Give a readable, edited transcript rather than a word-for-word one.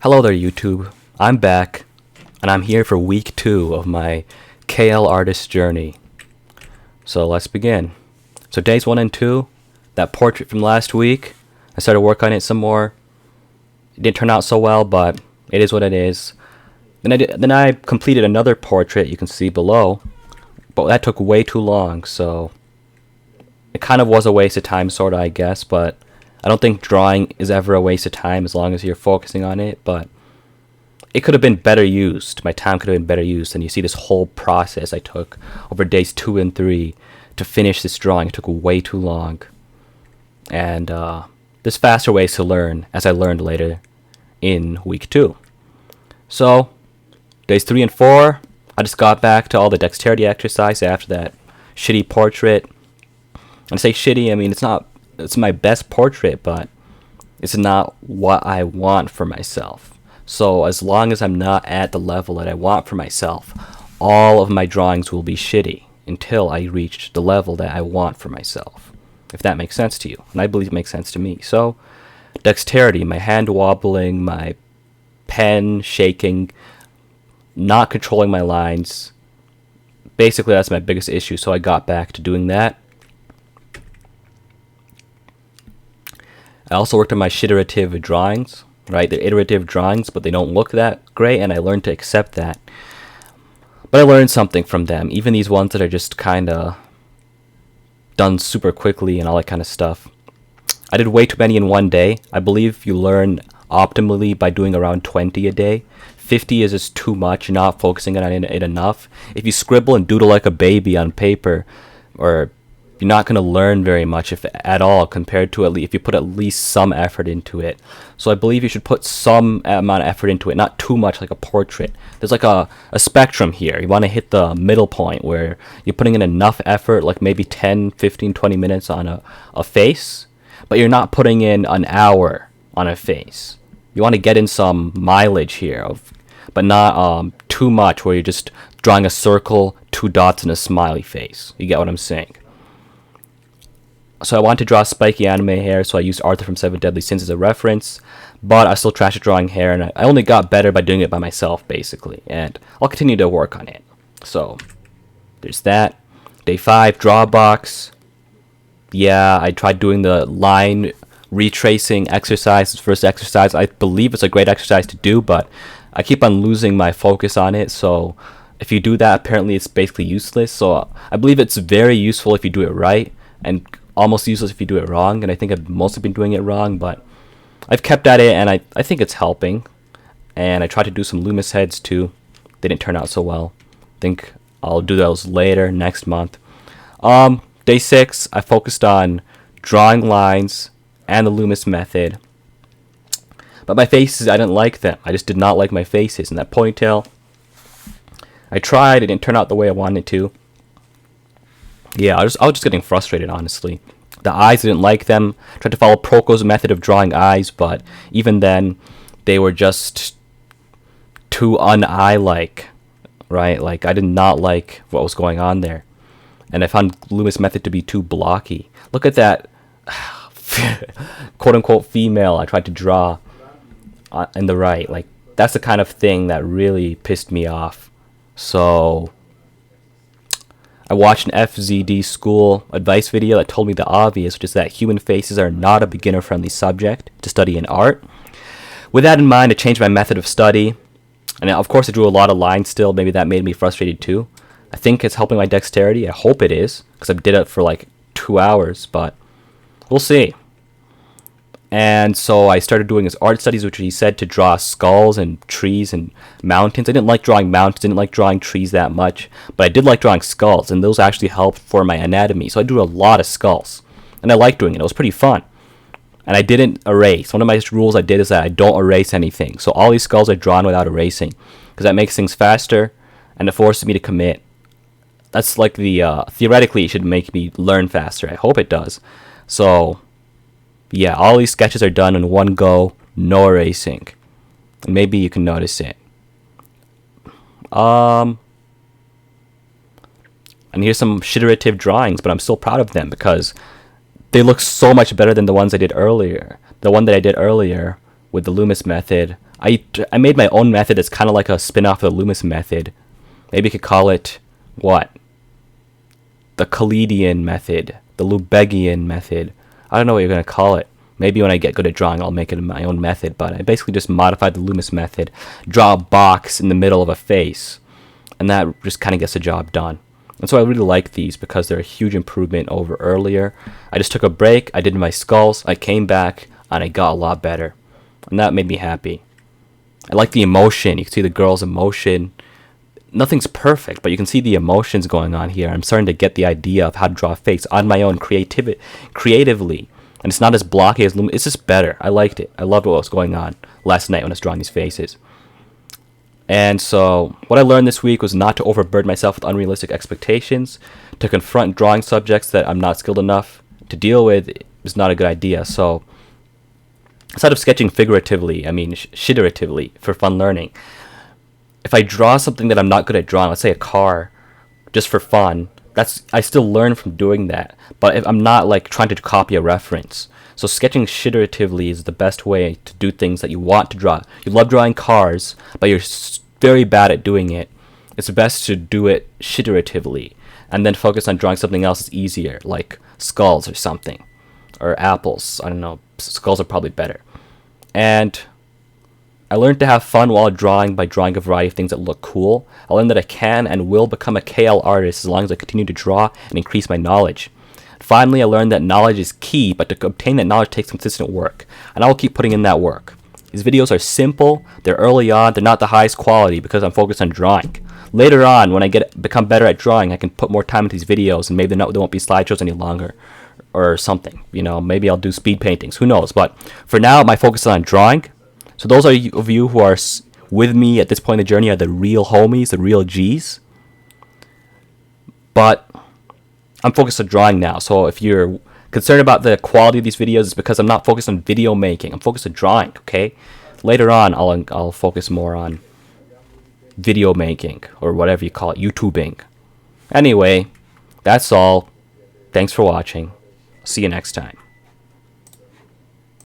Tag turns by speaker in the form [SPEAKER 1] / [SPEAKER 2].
[SPEAKER 1] Hello there, YouTube. I'm back, and I'm here for week 2 of my KL artist journey. So let's begin. So days 1 and 2, that portrait from last week, I started work on it some more. It didn't turn out so well, but it is what it is. Then I completed another portrait you can see below, but that took way too long, so it kind of was a waste of time, sort of, I guess, but I don't think drawing is ever a waste of time as long as you're focusing on it, but it could have been better used. My time could have been better used, and you see this whole process I took over days 2 and 3 to finish this drawing. It took way too long, and there's faster ways to learn, as I learned later in week 2. So, days 3 and 4, I just got back to all the dexterity exercise after that shitty portrait. When I say shitty, I mean it's my best portrait, but it's not what I want for myself. So as long as I'm not at the level that I want for myself, all of my drawings will be shitty until I reach the level that I want for myself. If that makes sense to you. And I believe it makes sense to me. So, dexterity, my hand wobbling, my pen shaking, not controlling my lines. Basically, that's my biggest issue, so I got back to doing that. I also worked on my shiterative drawings, right? They're iterative drawings, but they don't look that great, and I learned to accept that. But I learned something from them, even these ones that are just kind of done super quickly and all that kind of stuff. I did way too many in one day. I believe you learn optimally by doing around 20 a day. 50 is just too much. You're not focusing on it enough. If you scribble and doodle like a baby on paper, or you're not going to learn very much, if at all, compared to if you put at least some effort into it. So I believe you should put some amount of effort into it, not too much like a portrait. There's like a spectrum here. You want to hit the middle point where you're putting in enough effort, like maybe 10, 15, 20 minutes on a face, but you're not putting in an hour on a face. You want to get in some mileage here, but not too much where you're just drawing a circle, 2 dots, and a smiley face. You get what I'm saying? So I wanted to draw spiky anime hair, so I used Arthur from Seven Deadly Sins as a reference, but I still trashed at drawing hair, and I only got better by doing it by myself, basically, and I'll continue to work on it. So, there's that. Day 5, draw box. Yeah, I tried doing the line retracing exercise, this first exercise. I believe it's a great exercise to do, but I keep on losing my focus on it, so if you do that, apparently it's basically useless. So I believe it's very useful if you do it right, and almost useless if you do it wrong, and I think I've mostly been doing it wrong, but I've kept at it, and I think it's helping. And I tried to do some Loomis heads too. They didn't turn out so well. I think I'll do those later, next month. Day 6, I focused on drawing lines and the Loomis method. But my faces, I didn't like them. I just did not like my faces. And that ponytail, I tried, it didn't turn out the way I wanted it to. Yeah, I was just getting frustrated, honestly. The eyes, I didn't like them. Tried to follow Proko's method of drawing eyes, but even then, they were just too un-eye-like, right? Like, I did not like what was going on there. And I found Loomis' method to be too blocky. Look at that quote-unquote female I tried to draw in the right. Like, that's the kind of thing that really pissed me off. So I watched an FZD school advice video that told me the obvious, which is that human faces are not a beginner-friendly subject to study in art. With that in mind, I changed my method of study. And of course, I drew a lot of lines still. Maybe that made me frustrated too. I think it's helping my dexterity. I hope it is, because I did it for like 2 hours, but we'll see. And so I started doing his art studies, which he said to draw skulls and trees and mountains. I didn't like drawing mountains, didn't like drawing trees that much, but I did like drawing skulls, and those actually helped for my anatomy. So I drew a lot of skulls, and I liked doing it. It was pretty fun. And I didn't erase. One of my rules I did is that I don't erase anything. So all these skulls are drawn without erasing, because that makes things faster, and it forces me to commit. That's like the, theoretically, it should make me learn faster. I hope it does. So yeah, all these sketches are done in one go, no erasing. And maybe you can notice it. And here's some shiterative drawings, but I'm still proud of them because they look so much better than the ones I did earlier. The one that I did earlier with the Loomis method. I made my own method that's kind of like a spin-off of the Loomis method. Maybe you could call it, what? The Khaledian method. The Lebesguian method. I don't know what you're going to call it. Maybe when I get good at drawing, I'll make it my own method. But I basically just modified the Loomis method. Draw a box in the middle of a face. And that just kind of gets the job done. And so I really like these because they're a huge improvement over earlier. I just took a break. I did my skulls. I came back. And I got a lot better. And that made me happy. I like the emotion. You can see the girl's emotion. Nothing's perfect, but you can see the emotions going on here. I'm starting to get the idea of how to draw a face on my own creatively. And it's not as blocky as Loomis. It's just better. I liked it. I loved what was going on last night when I was drawing these faces. And so what I learned this week was not to overburden myself with unrealistic expectations. To confront drawing subjects that I'm not skilled enough to deal with is not a good idea. So instead of sketching figuratively, I mean shiteratively for fun learning. If I draw something that I'm not good at drawing, let's say a car, just for fun, I still learn from doing that. But if I'm not like trying to copy a reference. So sketching shiteratively is the best way to do things that you want to draw. You love drawing cars, but you're very bad at doing it. It's best to do it shiteratively and then focus on drawing something else that's easier, like skulls or something, or apples. I don't know. Skulls are probably better. And I learned to have fun while drawing by drawing a variety of things that look cool. I learned that I can and will become a KL artist as long as I continue to draw and increase my knowledge. Finally, I learned that knowledge is key, but to obtain that knowledge takes consistent work, and I will keep putting in that work. These videos are simple, they're early on, they're not the highest quality because I'm focused on drawing. Later on, when I become better at drawing, I can put more time into these videos, and maybe there won't be slideshows any longer, or something. You know, maybe I'll do speed paintings, who knows, but for now, my focus is on drawing. So those of you who are with me at this point in the journey are the real homies, the real G's. But I'm focused on drawing now. So if you're concerned about the quality of these videos, it's because I'm not focused on video making. I'm focused on drawing, okay? Later on, I'll focus more on video making or whatever you call it, YouTubing. Anyway, that's all. Thanks for watching. See you next time.